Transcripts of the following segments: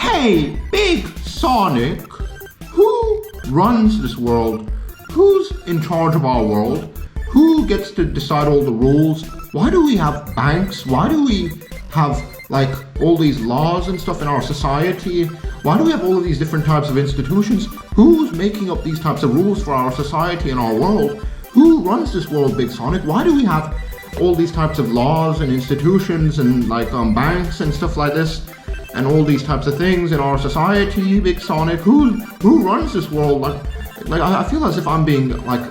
Hey, Big Sonic, who runs this world? Who's in charge of our world? Who gets to decide all the rules? Why do we have banks? Why do we have like all these laws and stuff in our society? Why do we have all of these different types of institutions? Who's making up these types of rules for our society and our world? Who runs this world, Big Sonic? Why do we have all these types of laws and institutions and like banks and stuff like this? And all these types of things in our society, Big Sonic. Who runs this world? Like I feel as if I'm being like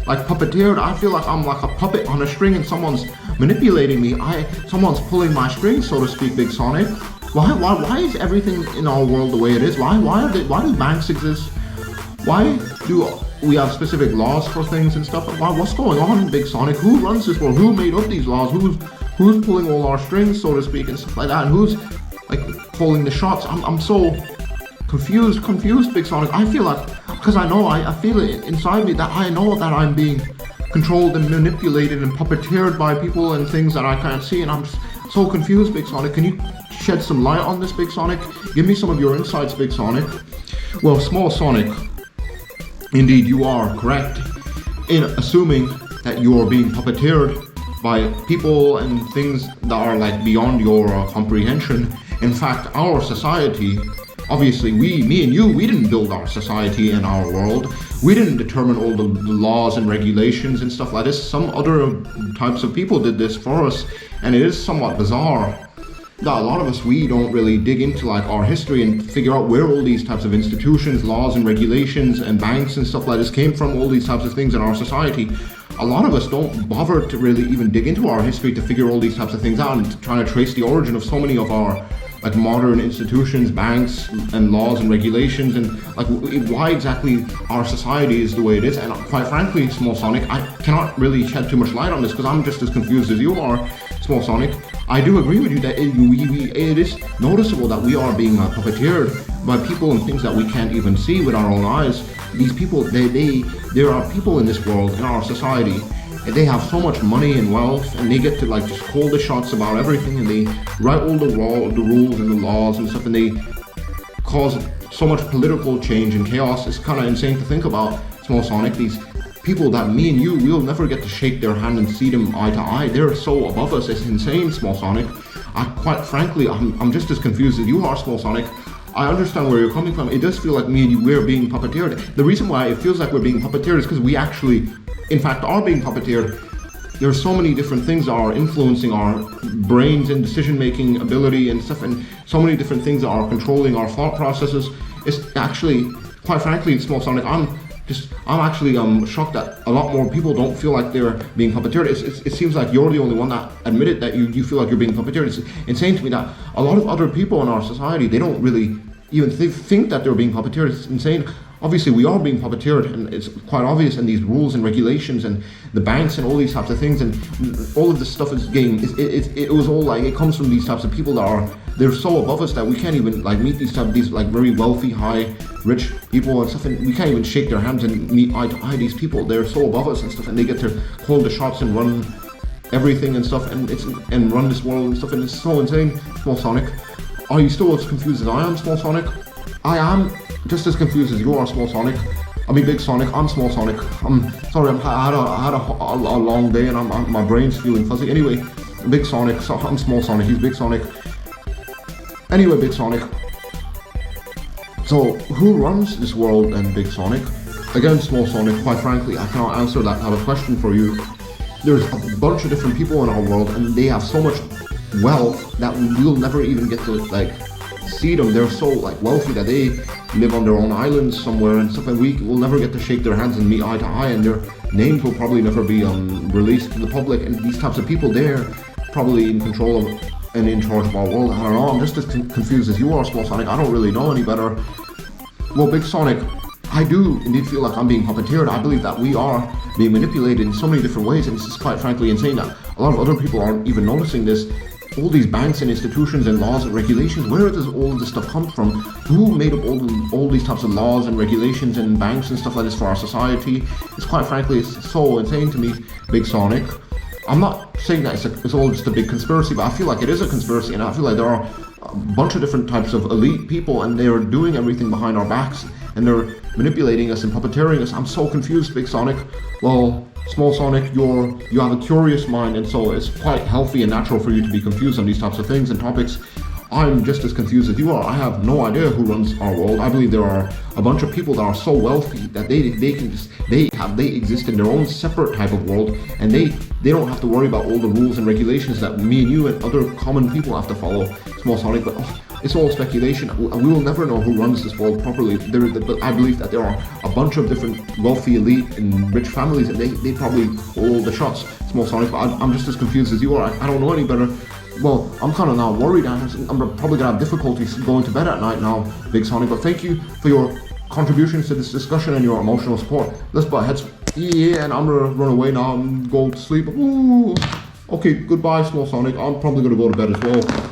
puppeteered. I feel like I'm like a puppet on a string and someone's manipulating me. Someone's pulling my strings, so to speak, Big Sonic. Why is everything in our world the way it is? Why do banks exist? Why do we have specific laws for things and stuff? What's going on, Big Sonic? Who runs this world? Who made up these laws? Who's pulling all our strings, so to speak, and stuff like that? And who's like calling the shots? I'm so confused, Big Sonic. I feel like, because I feel it inside me that I know that I'm being controlled and manipulated and puppeteered by people and things that I can't see, and I'm so confused, Big Sonic. Can you shed some light on this, Big Sonic? Give me some of your insights, Big Sonic. Well, Small Sonic, indeed you are correct in assuming that you are being puppeteered by people and things that are like beyond your comprehension. In fact, our society, obviously me and you, we didn't build our society and our world. We didn't determine all the laws and regulations and stuff like this. Some other types of people did this for us, and it is somewhat bizarre that a lot of us, we don't really dig into like our history and figure out where all these types of institutions, laws and regulations and banks and stuff like this came from, all these types of things in our society. A lot of us don't bother to really even dig into our history to figure all these types of things out and to try to trace the origin of so many of our like modern institutions, banks and laws and regulations, and like why exactly our society is the way it is. And quite frankly, Small Sonic, I cannot really shed too much light on this because I'm just as confused as you are, Small Sonic. I do agree with you that it is noticeable that we are being puppeteered by people and things that we can't even see with our own eyes. These people, there are people in this world, in our society, and they have so much money and wealth, and they get to like just call the shots about everything, and they write all the rules and the laws and stuff, and they cause so much political change and chaos. It's kind of insane to think about, Small Sonic. These people that me and you, we'll never get to shake their hand and see them eye to eye. They're so above us. It's insane, Small Sonic. Quite frankly, I'm just as confused as you are, Small Sonic. I understand where you're coming from. It does feel like me and you, we're being puppeteered. The reason why it feels like we're being puppeteered is because we actually, in fact, are being puppeteered. There are so many different things that are influencing our brains and decision-making ability and stuff, and so many different things that are controlling our thought processes. It's actually, quite frankly, Small Sonic, I'm actually shocked that a lot more people don't feel like they're being puppeteered. It seems like you're the only one that admitted that you feel like you're being puppeteered. It's insane to me that a lot of other people in our society, they don't really even think that they're being puppeteered. It's insane. Obviously, we are being puppeteered, and it's quite obvious in these rules and regulations and the banks and all these types of things, and all of this stuff is getting. It was all like it comes from these types of people that they're so above us that we can't even like meet these like very wealthy, high, rich people and stuff, and we can't even shake their hands and meet eye to eye. These people, they're so above us and stuff, and they get to call the shots and run everything and stuff, and run this world and stuff, and it's so insane, Small Sonic. Are you still as confused as I am, Small Sonic? I am just as confused as you are, Small Sonic. I mean, Big Sonic. I'm Small Sonic. I'm sorry. I had a long day, and my brain's feeling fuzzy. Anyway, Big Sonic. So I'm Small Sonic. He's Big Sonic. Anyway, Big Sonic. So who runs this world then, Big Sonic? Again, Small Sonic. Quite frankly, I cannot answer that type of question for you. There's a bunch of different people in our world, and they have so much wealth that we'll never even get to like see them. They're so like wealthy that they live on their own islands somewhere and stuff, and we will never get to shake their hands and meet eye to eye, and their names will probably never be released to the public. And these types of people, they're probably in control of and in charge of our world. I don't know. I'm just as confused as you are, Small Sonic. I don't really know any better. Well, Big Sonic, I do indeed feel like I'm being puppeteered. I believe that we are being manipulated in so many different ways, and this is quite frankly insane that a lot of other people aren't even noticing this. All these banks and institutions and laws and regulations, where does all this stuff come from? Who made up all these types of laws and regulations and banks and stuff like this for our society? It's quite frankly, it's so insane to me, Big Sonic. I'm not saying that it's all just a big conspiracy, but I feel like it is a conspiracy, and I feel like there are a bunch of different types of elite people, and they're doing everything behind our backs, and they're manipulating us and puppeteering us. I'm so confused, Big Sonic. Well, Small Sonic, you have a curious mind, and so it's quite healthy and natural for you to be confused on these types of things and topics. I'm just as confused as you are. I have no idea who runs our world. I believe there are a bunch of people that are so wealthy that they exist in their own separate type of world, and they don't have to worry about all the rules and regulations that me and you and other common people have to follow. Small Sonic, but it's all speculation. We will never know who runs this world properly. But I believe that there are a bunch of different wealthy, elite, and rich families, and they probably hold the shots. Small Sonic, but I'm just as confused as you are. I don't know any better. Well, I'm kind of now worried. I'm probably gonna have difficulties going to bed at night now, Big Sonic. But thank you for your contributions to this discussion and your emotional support. Let's butt heads. Yeah, and I'm gonna run away now and go to sleep. Ooh. Okay, goodbye, Small Sonic. I'm probably gonna go to bed as well.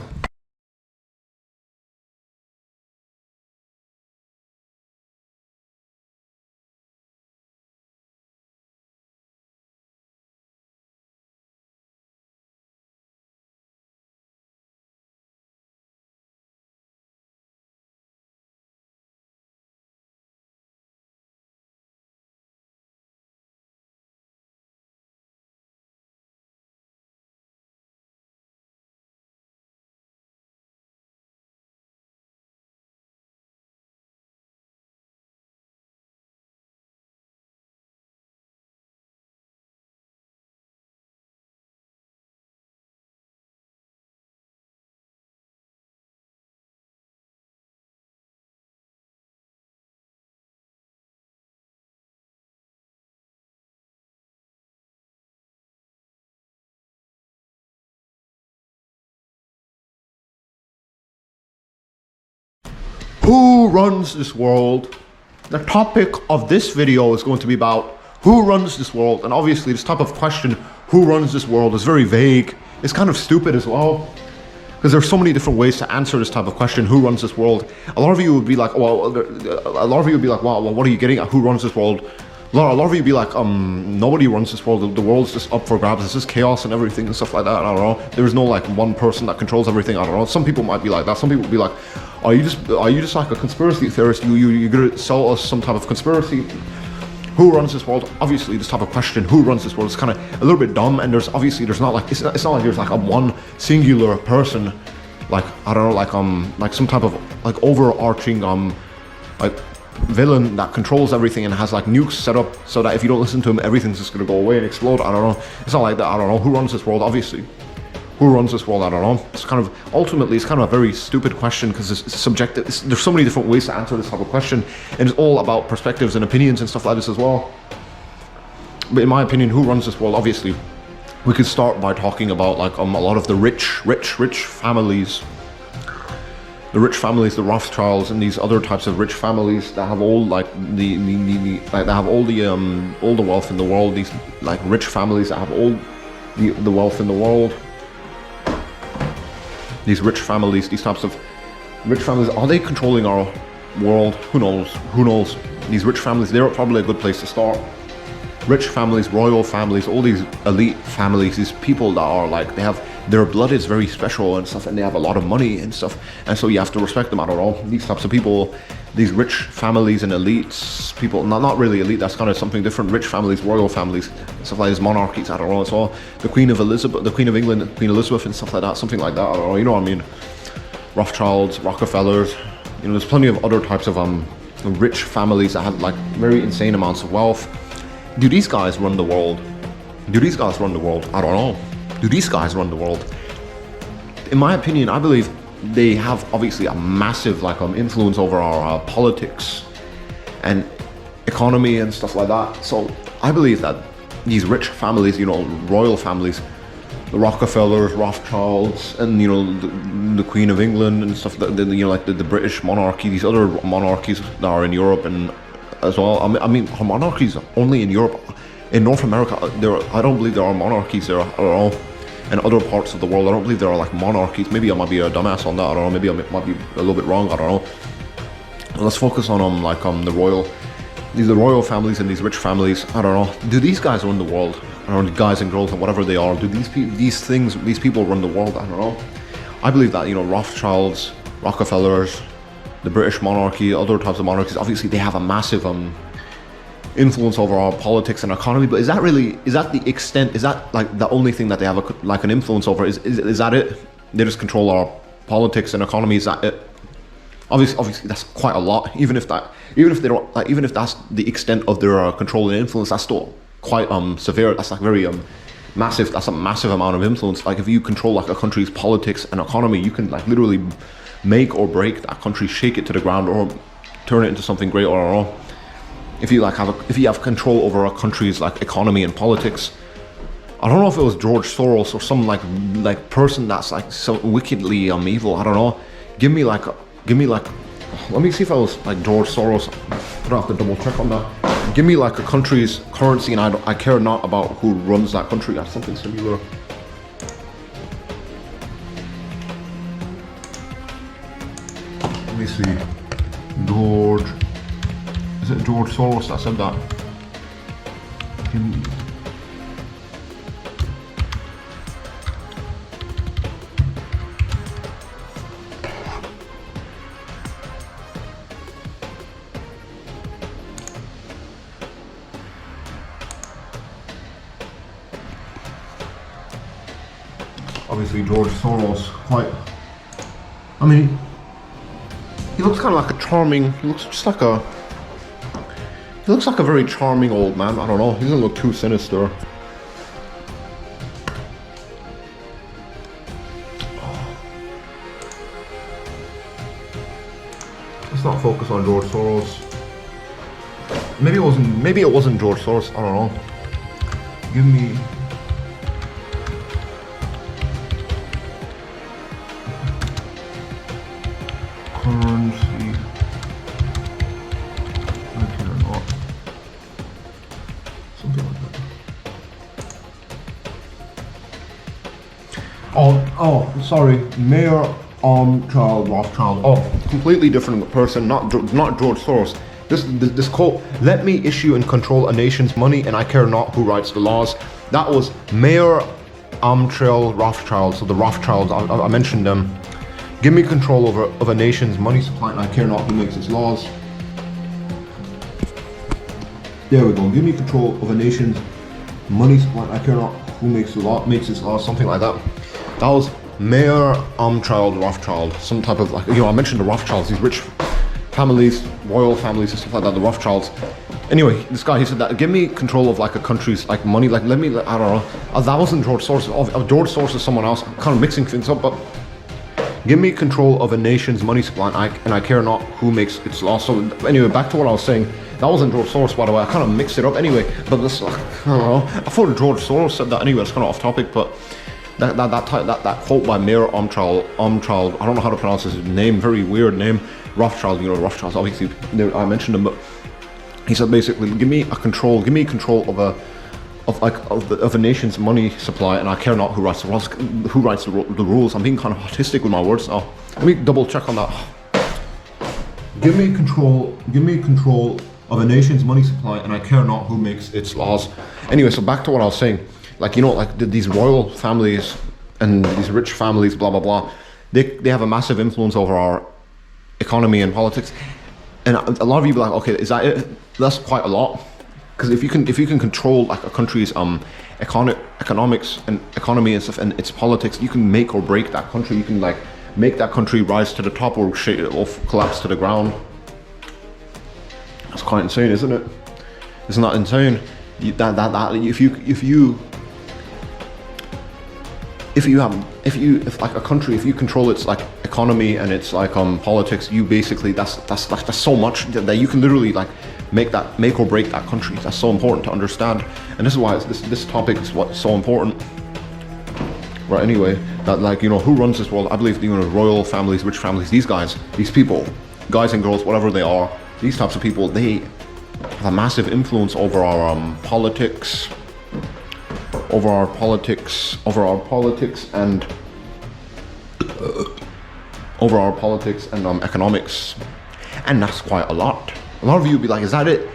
Who runs this world? The topic of this video is going to be about who runs this world, and obviously this type of question, who runs this world, is very vague. It's kind of stupid as well, because there's so many different ways to answer this type of question, who runs this world. A lot of you would be like, well, wow, what are you getting at, who runs this world? A lot of you be like, nobody runs this world, the world's just up for grabs, it's just chaos and everything and stuff like that, I don't know. There's no like one person that controls everything, I don't know. Some people might be like that, some people would be like, are you just like a conspiracy theorist? You're gonna sell us some type of conspiracy? Who runs this world? Obviously this type of question, who runs this world, is kind of a little bit dumb, and there's not like, it's not like there's like a one singular person, like, I don't know, like some type of like overarching like villain that controls everything and has like nukes set up so that if you don't listen to him, everything's just gonna go away and explode. I don't know. It's not like that. I don't know. Who runs this world? Obviously. Who runs this world? I don't know. It's kind of, ultimately, it's kind of a very stupid question because it's subjective. There's so many different ways to answer this type of question, and it's all about perspectives and opinions and stuff like this as well. But in my opinion, who runs this world? Obviously, we could start by talking about like a lot of the rich families. The rich families, the Rothschilds, and these other types of rich families that have all like that have all the wealth in the world. These like rich families that have all the wealth in the world. These rich families, these types of rich families, are they controlling our world? Who knows? Who knows? These rich families, they're probably a good place to start. Rich families, royal families, all these elite families, these people that are like, they have, their blood is very special and stuff, and they have a lot of money and stuff, and so you have to respect them. I don't know, these types of people, these rich families and elites, people, not really elite, that's kind of something different, rich families, royal families, stuff like this, monarchies, I don't know, it's all the Queen of Elizabeth, the Queen of England, Queen Elizabeth and stuff like that, something like that, I don't know, you know what I mean, Rothschilds, Rockefellers, you know, there's plenty of other types of rich families that have like very insane amounts of wealth. Do these guys run the world? Do these guys run the world? I don't know. Do these guys run the world? In my opinion, I believe they have obviously a massive like influence over our politics and economy and stuff like that. So I believe that these rich families, you know, royal families, the Rockefellers, Rothschilds, and you know the Queen of England and stuff, you know, like the British monarchy, these other monarchies that are in Europe and as well. I mean, monarchies only in Europe. In North America, I don't believe there are monarchies there at all. In other parts of the world, I don't believe there are like monarchies. Maybe I might be a dumbass on that. I don't know. Maybe I might be a little bit wrong. I don't know. Let's focus on the royal families and these rich families. I don't know. Do these guys run the world? I don't know, guys and girls and whatever they are. Do these people run the world? I don't know. I believe that, you know, Rothschilds, Rockefellers, the British monarchy, other types of monarchies, obviously they have a massive influence over our politics and economy. But is that the extent? Is that like the only thing that they have like an influence over? Is that it? They just control our politics and economy. Is that it? Obviously, that's quite a lot. Even if they don't, like, even if that's the extent of their control and influence, that's still quite severe. That's like very massive. That's a massive amount of influence. Like if you control like a country's politics and economy, you can like literally make or break that country, shake it to the ground, or turn it into something great or wrong. If you have control over a country's like economy and politics. I don't know if it was George Soros or some like person that's like so wickedly evil. I don't know. Give me like. Let me see if I was like George Soros. I'd have to double check on that. Give me like a country's currency, and I care not about who runs that country. That's something similar. Let me see. Is it George Soros that said that? Obviously George Soros, he looks kind of like a charming, he looks like a very charming old man. I don't know, he doesn't look too sinister. Let's not focus on George Soros. Maybe it wasn't George Soros, I don't know. Give me currency. I care not. Something like that. Oh, sorry. Mayor Armstrong Rothschild. Oh, completely different person. Not George Soros. This quote: "Let me issue and control a nation's money, and I care not who writes the laws." That was Mayor Amschel Rothschild. So the Rothschilds, I mentioned them. Give me control of a nation's money supply, and I care not who makes its laws. There we go. Give me control of a nation's money supply, and I care not who makes its laws. Something like that. That was Mayor Amschel Rothschild. Some type of like, I mentioned the Rothschilds, these rich families, royal families and stuff like that, the Rothschilds. Anyway, this guy, he said that, give me control of like a country's like money, like I don't know, that wasn't George Soros. George Soros is someone else. I'm kind of mixing things up, but give me control of a nation's money supply, and I care not who makes its laws. So anyway, back to what I was saying. That wasn't George Soros, by the way. I kind of mixed it up anyway. But this, I don't know. I thought George Soros said that anyway. It's kind of off topic, but that quote by Mayor Amschel, I don't know how to pronounce his name. Very weird name. Rothschild. Rothschilds. Obviously, I mentioned him, but he said basically, give me control of a nation's money supply, and I care not who writes the rules. I'm being kind of autistic with my words now. Let me double check on that. Give me control of a nation's money supply, and I care not who makes its laws. Anyway, so back to what I was saying. These royal families and these rich families, blah blah blah. They have a massive influence over our economy and politics. And a lot of you be like, okay, is that it? That's quite a lot. Because if you can control like a country's economics and economy and stuff and its politics, you can make or break that country. You can like make that country rise to the top or collapse to the ground. That's quite insane, isn't it? Isn't that insane? If like a country, if you control its like economy and its like politics, you basically that's so much that you can literally like make or break that country. That's so important to understand, and this is why this topic is what's so important. Right, anyway, that like, who runs this world? I believe, royal families, rich families, these guys, these people, guys and girls, whatever they are, these types of people, they have a massive influence over our politics and economics, and that's quite a lot. A lot of you would be like, is that it?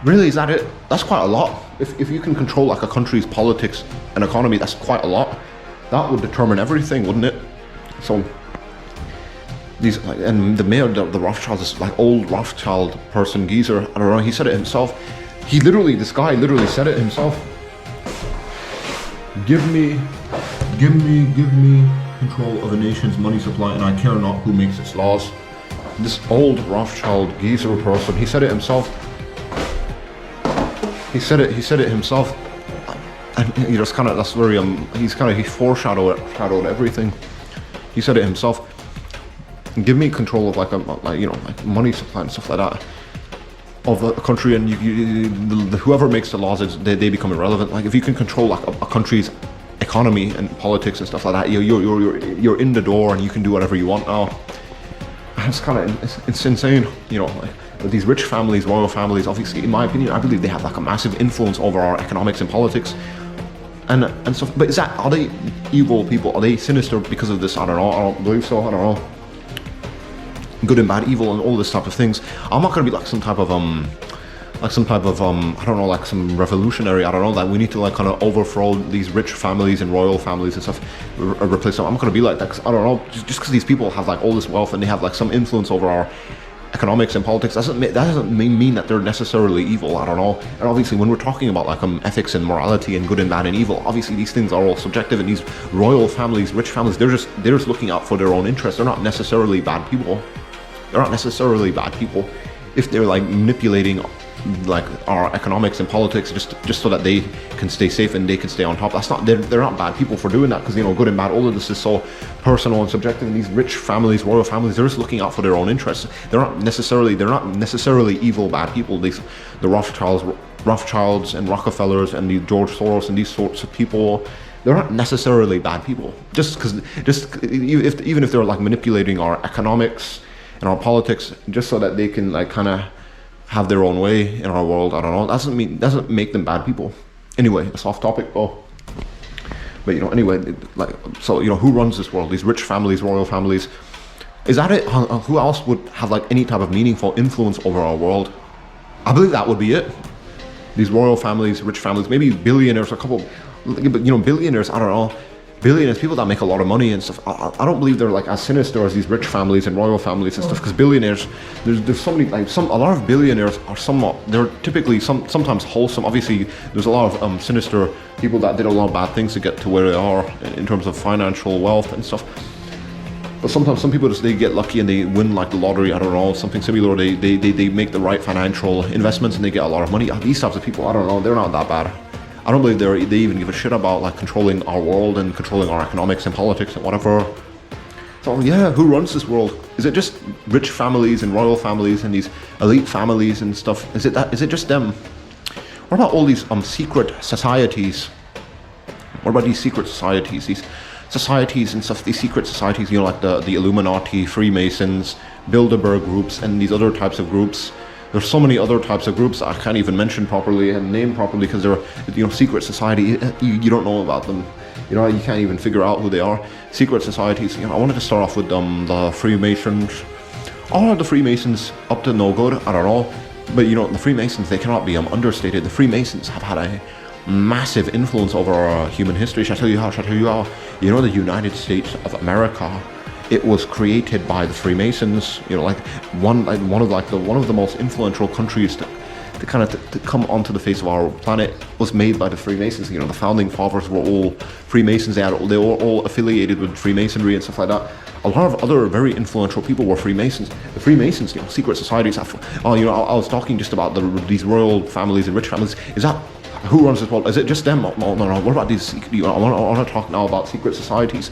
Really, is that it? That's quite a lot. If you can control like a country's politics and economy, that's quite a lot. That would determine everything, wouldn't it? So these, like, and the mayor, the Rothschild, this like old Rothschild person, geezer, I don't know, he said it himself. This guy literally said it himself. Give me control of a nation's money supply, and I care not who makes its laws. This old Rothschild geezer person, he said it himself. He said it himself. And he just kind of, that's very, he foreshadowed everything. He said it himself. Give me control of like money supply and stuff like that of a country, and whoever makes the laws, they become irrelevant. Like if you can control like a country's economy and politics and stuff like that, you're in the door and you can do whatever you want now. It's kind of, it's insane, you know. Like these rich families, royal families, obviously, in my opinion, I believe they have like a massive influence over our economics and politics. And stuff, but are they evil people? Are they sinister because of this? I don't know. I don't believe so. I don't know. Good and bad, evil, and all this type of things. I'm not gonna be like some type of I don't know, like some revolutionary. I don't know, that we need to like kind of overthrow these rich families and royal families and stuff, replace them. I'm not gonna be like that. 'Cause I don't know, just because these people have like all this wealth and they have like some influence over our economics and politics, that doesn't mean that they're necessarily evil. I don't know. And obviously when we're talking about like ethics and morality and good and bad and evil, obviously these things are all subjective, and these royal families, rich families, they're just looking out for their own interests. They're not necessarily bad people. They're not necessarily bad people if they're like manipulating like our economics and politics just so that they can stay safe and they can stay on top. They're not bad people for doing that, because, you know, good and bad, all of this is so personal and subjective. And these rich families, royal families, they're just looking out for their own interests. They're not necessarily evil, bad people. The Rothschilds and Rockefellers and the George Soros and these sorts of people, they're not necessarily bad people. Even if they're like manipulating our economics and our politics just so that they can like kind of have their own way in our world, I don't know, doesn't make them bad people. Anyway, it's off topic though. But, you know, anyway, so, you know, who runs this world? These rich families, royal families. Is that it? Who else would have like any type of meaningful influence over our world? I believe that would be it. These royal families, rich families, maybe billionaires, a couple, but, you know, billionaires, I don't know. Billionaires, people that make a lot of money and stuff, I don't believe they're like as sinister as these rich families and royal families and stuff, because billionaires, there's so many, like a lot of billionaires are they're typically sometimes wholesome. Obviously there's a lot of sinister people that did a lot of bad things to get to where they are in terms of financial wealth and stuff. But sometimes some people they get lucky and they win like the lottery, I don't know, something similar, or they make the right financial investments and they get a lot of money. These types of people, I don't know, they're not that bad. I don't believe they even give a shit about like controlling our world and controlling our economics and politics and whatever. So yeah, who runs this world? Is it just rich families and royal families and these elite families and stuff? Is it just them? What about all these secret societies? What about these secret societies? These societies and stuff, these secret societies, you know, like the Illuminati, Freemasons, Bilderberg groups, and these other types of groups. There's so many other types of groups I can't even mention properly and name properly, because they're, you know, secret society. You don't know about them. You know, you can't even figure out who they are. Secret societies. You know, I wanted to start off with the Freemasons. Are the Freemasons up to no good? I don't know. But, you know, the Freemasons, they cannot be understated. The Freemasons have had a massive influence over our human history. Shall I tell you how? You know, the United States of America, it was created by the Freemasons. You know, like one of the most influential countries to come onto the face of our planet was made by the Freemasons. You know, the founding fathers were all Freemasons. They were all affiliated with Freemasonry and stuff like that. A lot of other very influential people were Freemasons. The Freemasons, you know, secret societies. You know, I was talking just about these royal families and rich families. Is that who runs this world? Is it just them? No. What about these? I want to talk now about secret societies.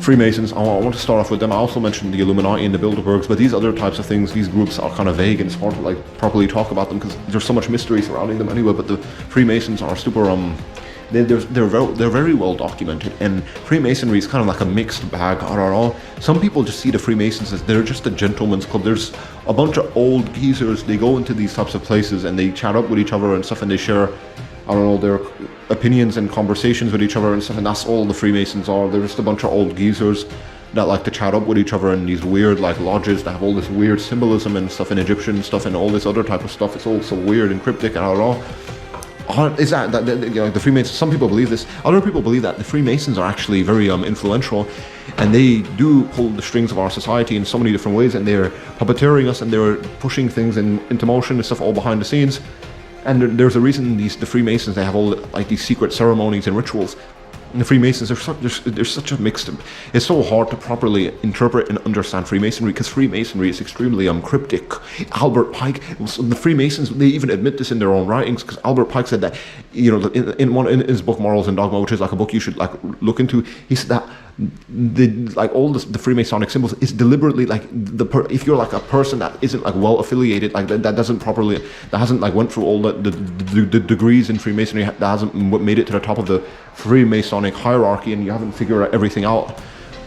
Freemasons, I want to start off with them. I also mentioned the Illuminati and the Bilderbergs, but these other types of things, these groups are kind of vague, and it's hard to like properly talk about them because there's so much mystery surrounding them anyway. But the Freemasons are super they're very well documented, and Freemasonry is kind of like a mixed bag. I don't know. Some people just see the Freemasons as they're just a gentleman's club. There's a bunch of old geezers. They go into these types of places and they chat up with each other and stuff, and they share, I don't know, their opinions and conversations with each other and stuff, and that's all the Freemasons are. They're just a bunch of old geezers that like to chat up with each other in these weird like lodges that have all this weird symbolism and stuff, in Egyptian stuff and all this other type of stuff. It's all so weird and cryptic, and I don't know. Is that the Freemasons? Some people believe this. Other people believe that the Freemasons are actually very influential, and they do pull the strings of our society in so many different ways, and they're puppeteering us, and they're pushing things into motion and stuff all behind the scenes. And there's a reason the Freemasons, they have all like these secret ceremonies and rituals. And the Freemasons, there's such a mixed. It's so hard to properly interpret and understand Freemasonry, because Freemasonry is extremely cryptic. Albert Pike, the Freemasons, they even admit this in their own writings, because Albert Pike said that, in his book Morals and Dogma, which is like a book you should like look into, he said that all the Freemasonic symbols is deliberately like if you're like a person that isn't like well affiliated, like that hasn't like went through all the degrees in Freemasonry, that hasn't made it to the top of the Freemasonic hierarchy, and you haven't figured everything out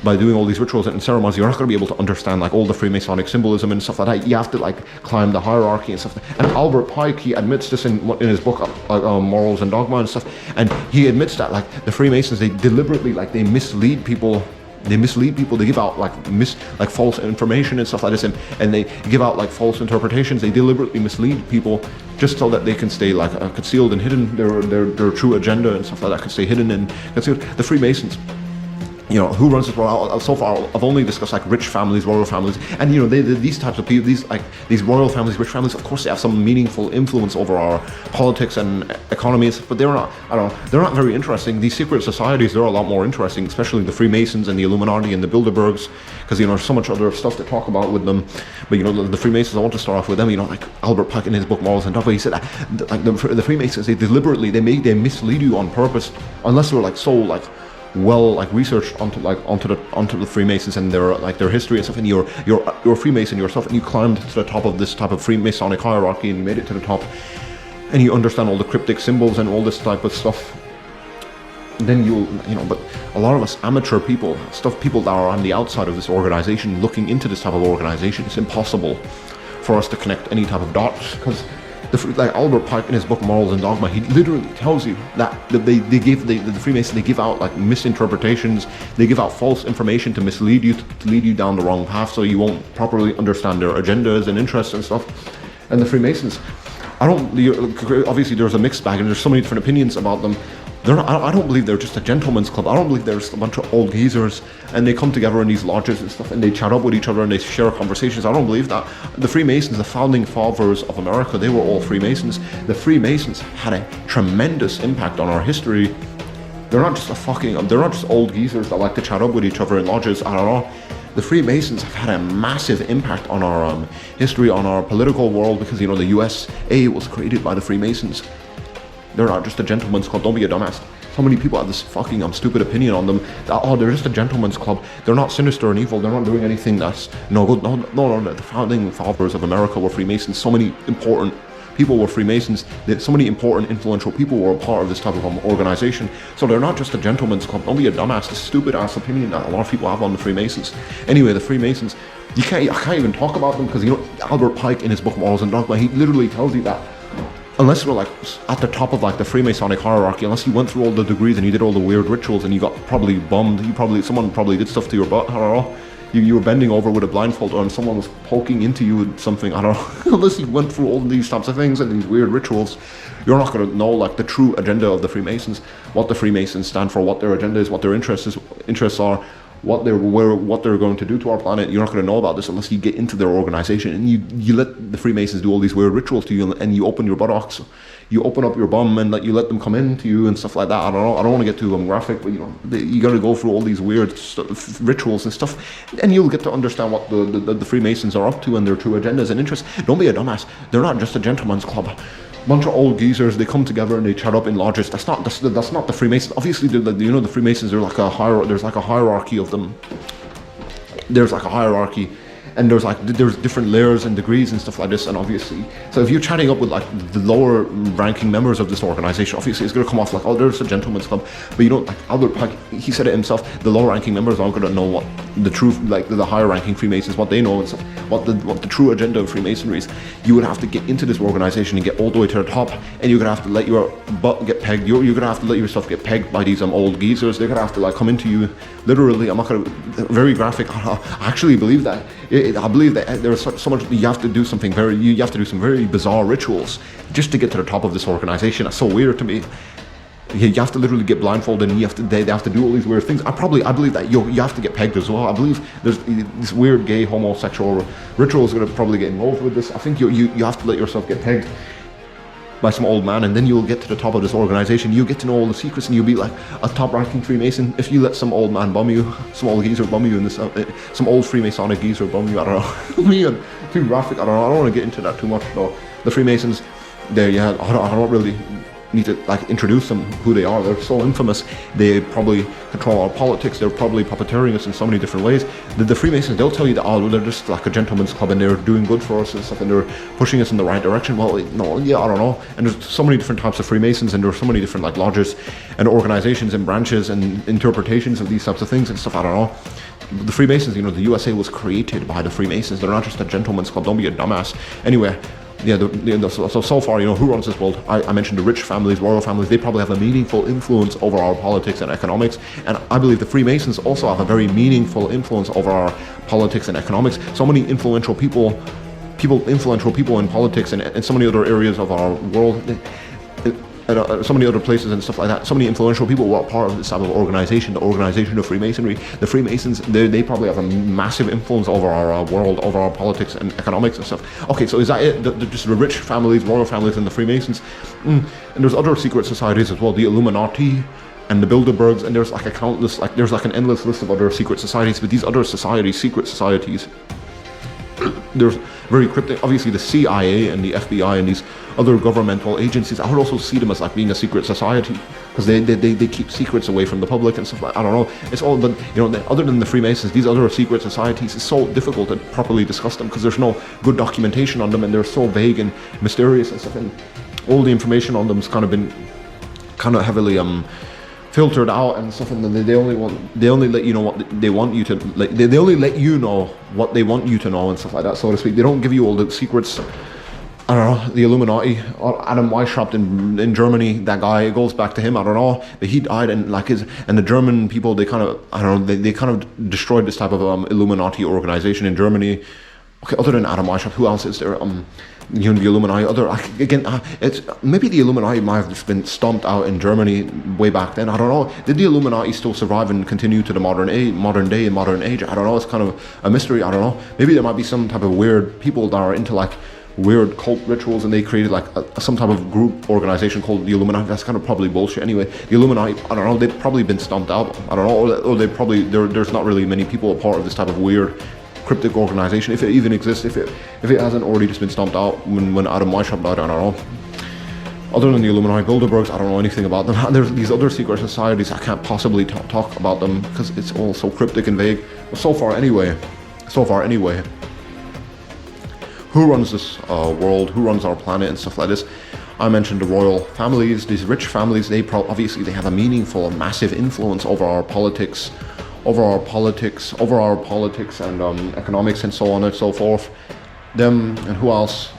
by doing all these rituals and ceremonies, you're not going to be able to understand like all the Freemasonic symbolism and stuff like that. You have to like climb the hierarchy and stuff. And Albert Pike, he admits this in his book Morals and Dogma and stuff, and he admits that like the Freemasons, they deliberately like they mislead people. They give out like false information and stuff like this, and they give out like false interpretations. They deliberately mislead people just so that they can stay like concealed and hidden. Their true agenda and stuff like that can stay hidden and concealed. The Freemasons, who runs this world? So far, I've only discussed like rich families, royal families, and these types of people, these royal families, rich families. Of course, they have some meaningful influence over our politics and economies, but they're not. They're not very interesting. These secret societies, they're a lot more interesting, especially the Freemasons and the Illuminati and the Bilderbergs, because there's so much other stuff to talk about with them. But the Freemasons, I want to start off with them. Like Albert Pike in his book Morals and Dogma, he said that like the Freemasons, they deliberately they mislead you on purpose, unless they're like so like well like researched onto the Freemasons and their history and stuff, and you're a Freemason yourself, and you climbed to the top of this type of Freemasonic hierarchy, and you made it to the top, and you understand all the cryptic symbols and all this type of stuff. Then but a lot of us amateur people that are on the outside of this organization, looking into this type of organization, it's impossible for us to connect any type of dots, because like Albert Pike in his book Morals and Dogma, he literally tells you that the Freemasons, they give out like misinterpretations, they give out false information to mislead you, to lead you down the wrong path, so you won't properly understand their agendas and interests and stuff. And the Freemasons, obviously there's a mixed bag, and there's so many different opinions about them. I don't believe they're just a gentleman's club. I don't believe they're just a bunch of old geezers and they come together in these lodges and stuff and they chat up with each other and they share conversations. I don't believe that. The Freemasons, the founding fathers of America, they were all Freemasons. The Freemasons had a tremendous impact on our history. They're not just old geezers that like to chat up with each other in lodges. I don't know. The Freemasons have had a massive impact on our history, on our political world, because the USA was created by the Freemasons. They're not just a gentleman's club. Don't be a dumbass. So many people have this fucking stupid opinion on them that, they're just a gentleman's club. They're not sinister and evil. They're not doing anything that's no good. No. The founding fathers of America were Freemasons. So many important people were Freemasons. So many important, influential people were a part of this type of organization. So they're not just a gentleman's club. Don't be a dumbass. The stupid ass opinion that a lot of people have on the Freemasons. Anyway, the Freemasons, I can't even talk about them, because Albert Pike in his book Morals and Dogma, he literally tells you that unless you're like at the top of like the Freemasonic hierarchy, unless you went through all the degrees and you did all the weird rituals and you got probably bummed, someone probably did stuff to your butt, I don't know. You were bending over with a blindfold on, someone was poking into you with something, I don't know. Unless you went through all these types of things and these weird rituals, you're not going to know like the true agenda of the Freemasons, what the Freemasons stand for, what their agenda is, what their interests are, what they're going to do to our planet. You're not going to know about this unless you get into their organization and you let the Freemasons do all these weird rituals to you, and you open your buttocks, you open up your bum, and you let them come into you and stuff like that. I don't know. I don't want to get too graphic, but you got to go through all these weird rituals and stuff, and you'll get to understand what the Freemasons are up to and their true agendas and interests. Don't be a dumbass. They're not just a gentleman's club. Bunch of old geezers, they come together and they chat up in lodges. That's not the Freemasons. Obviously, the Freemasons are like there's like a hierarchy of them. There's like a hierarchy, and there's different layers and degrees and stuff like this. And obviously, so if you're chatting up with like the lower ranking members of this organization, obviously it's going to come off like, there's a gentleman's club. But like Albert Pike, he said it himself, the lower ranking members aren't going to know what the truth, like the higher ranking Freemasons, what they know and stuff, what the true agenda of Freemasonry is. You would have to get into this organization and get all the way to the top, and you're going to have to let your butt get pegged. You're going to have to let yourself get pegged by these old geezers. They're going to have to like come into you literally. I'm not going to, very graphic. I actually believe that I believe that there's so much, you have to do something you have to do some very bizarre rituals just to get to the top of this organization. That's so weird to me. You have to literally get blindfolded, and they have to do all these weird things. I believe that you have to get pegged as well. I believe there's this weird gay homosexual rituals going to probably get involved with this. I think you have to let yourself get pegged by some old man, and then you'll get to the top of this organization. You'll get to know all the secrets, and you'll be like a top-ranking Freemason. If you let some old man bum you, some old geezer bum you, some old Freemasonic geezer bum you, I don't know. Me and too graphic. I don't want to get into that too much though. The Freemasons, I don't really need to like introduce them who they are. They're so infamous. They probably control our politics. They're probably puppeteering us in so many different ways. The Freemasons, they'll tell you that they're just like a gentleman's club and they're doing good for us and stuff, and they're pushing us in the right direction. Well, no, yeah, I don't know. And there's so many different types of Freemasons, and there's so many different like lodges and organizations and branches and interpretations of these types of things and stuff. I don't know. The Freemasons, the USA was created by the Freemasons. They're not just a gentleman's club. Don't be a dumbass. Anyway. Yeah, so far, who runs this world? I mentioned the rich families, royal families. They probably have a meaningful influence over our politics and economics. And I believe the Freemasons also have a very meaningful influence over our politics and economics. So many influential people in politics and so many other areas of our world. So many other places and stuff like that. So many influential people were part of this type of organization, the organization of Freemasonry. The Freemasons, they probably have a massive influence over our world, over our politics and economics and stuff. Okay, so is that it? Just the rich families, royal families, and the Freemasons? And there's other secret societies as well, the Illuminati and the Bilderbergs, and there's like there's like an endless list of other secret societies. But these other societies, secret societies, there's very cryptic. Obviously, the CIA and the FBI and these other governmental agencies, I would also see them as like being a secret society because they keep secrets away from the public and stuff like. I don't know. It's all, but other than the Freemasons, these other secret societies, it's so difficult to properly discuss them because there's no good documentation on them, and they're so vague and mysterious and stuff. And all the information on them has kind of heavily filtered out and stuff, and then they only let you know what they want you to, like, they only let you know what they want you to know and stuff like that, so to speak. They don't give you all the secrets. I don't know, the Illuminati, or Adam Weishaupt in Germany, that guy, it goes back to him, I don't know, but he died, and the German people, they kind of, they kind of destroyed this type of Illuminati organization in Germany. Okay, other than Adam Weishaupt, who else is there? The Illuminati, it's maybe the Illuminati might have just been stomped out in Germany way back then. I don't know. Did the Illuminati still survive and continue to the modern day and modern age? I don't know. It's kind of a mystery. I don't know. Maybe there might be some type of weird people that are into like weird cult rituals, and they created like some type of group organization called the Illuminati. That's kind of probably bullshit. Anyway, the Illuminati, I don't know. They've probably been stomped out. I don't know. Or they probably there's not really many people a part of this type of weird cryptic organization, if it even exists, if it hasn't already just been stomped out when Adam Weishaupt died. I don't know. Other than the Illuminati, Bilderbergs, I don't know anything about them. There's these other secret societies, I can't possibly talk about them because it's all so cryptic and vague. But so far anyway, who runs this world, who runs our planet and stuff like this? I mentioned the royal families, these rich families. Obviously they have a meaningful and massive influence over our politics, and economics and so on and so forth. Them, and who else?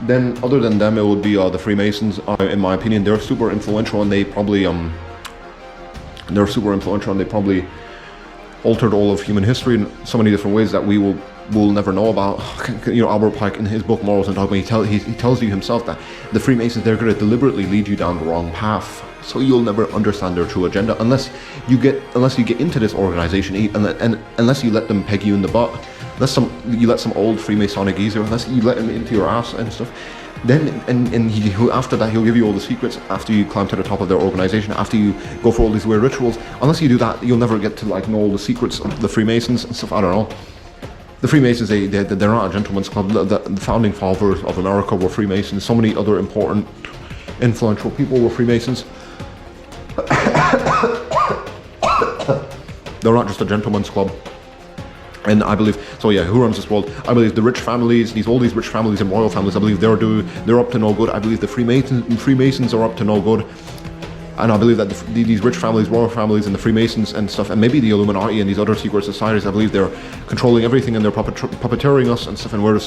Then other than them, it would be the Freemasons. In my opinion, they're super influential, and they probably altered all of human history in so many different ways that we will never know about. Albert Pike in his book Morals and Dogma, he tells you himself that the Freemasons, they're going to deliberately lead you down the wrong path, so you'll never understand their true agenda unless you get into this organization, and unless you let them peg you in the butt, unless you let some old Freemasonic geezer, unless you let him into your ass and stuff. Then after that, he'll give you all the secrets after you climb to the top of their organization, after you go for all these weird rituals. Unless you do that, you'll never get to like know all the secrets of the Freemasons and stuff. I don't know. The Freemasons, they're not a gentleman's club. The founding fathers of America were Freemasons. So many other important, influential people were Freemasons. They're not just a gentleman's club. And I believe, so yeah, who runs this world? I believe the rich families, all these rich families and royal families, I believe they're up to no good. I believe the Freemasons are up to no good. And I believe that these rich families, royal families, and the Freemasons and stuff, and maybe the Illuminati and these other secret societies, I believe they're controlling everything, and they're puppeteering us and stuff, and we're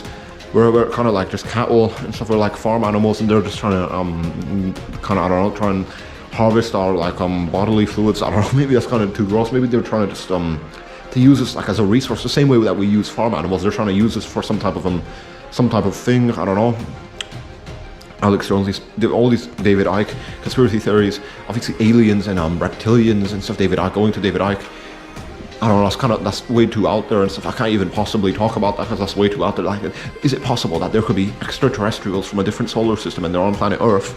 kind of like just cattle and stuff. We're like farm animals, and they're just trying to try and harvest our like bodily fluids. I don't know, maybe that's kind of too gross. Maybe they're trying to just to use us like as a resource, the same way that we use farm animals. They're trying to use us for some type of thing. I don't know. Alex Jones, all these David Icke conspiracy theories, obviously aliens and reptilians and stuff. David Icke, going to David Icke. I don't know. That's way too out there and stuff. I can't even possibly talk about that because that's way too out there. Like, is it possible that there could be extraterrestrials from a different solar system and they're on planet Earth,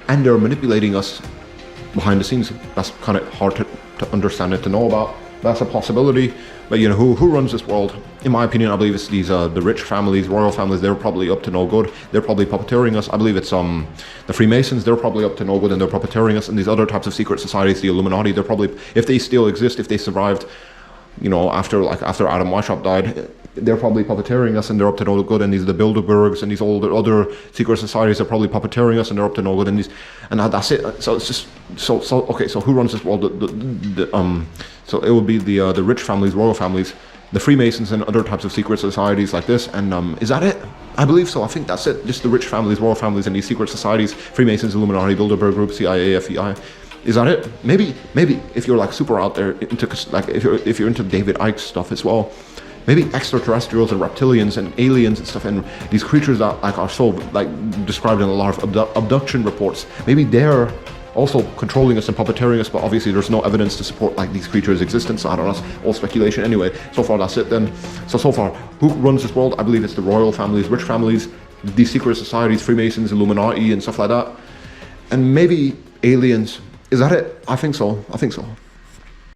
and they're manipulating us behind the scenes? That's kind of hard to understand and to know about. That's a possibility. But you know, who runs this world? In my opinion, I believe it's these the rich families, royal families. They're probably up to no good. They're probably puppeteering us. I believe it's the Freemasons. They're probably up to no good and they're puppeteering us. And these other types of secret societies, the Illuminati, they're probably, if they still exist, if they survived, you know, after Adam Weishaupt died, they're probably puppeteering us and they're up to no good. And these the Bilderbergs and these other secret societies are probably puppeteering us and they're up to no good. And that's it. So it's just okay. So who runs this world? So it would be the rich families, royal families, the Freemasons, and other types of secret societies like this. And is that it? I believe so. I think that's it. Just the rich families, royal families, and these secret societies: Freemasons, Illuminati, Bilderberg Group, CIA, FBI. Is that it? Maybe if you're like super out there into like if you're into David Icke stuff as well. Maybe extraterrestrials and reptilians and aliens and stuff, and these creatures that like are so like described in a lot of abduction reports. Maybe they're also controlling us and puppeteering us, but obviously there's no evidence to support like these creatures' existence. So I don't know, it's all speculation anyway. So far that's it then. So far, who runs this world? I believe it's the royal families, rich families, these secret societies, Freemasons, Illuminati and stuff like that. And maybe aliens. Is that it? I think so.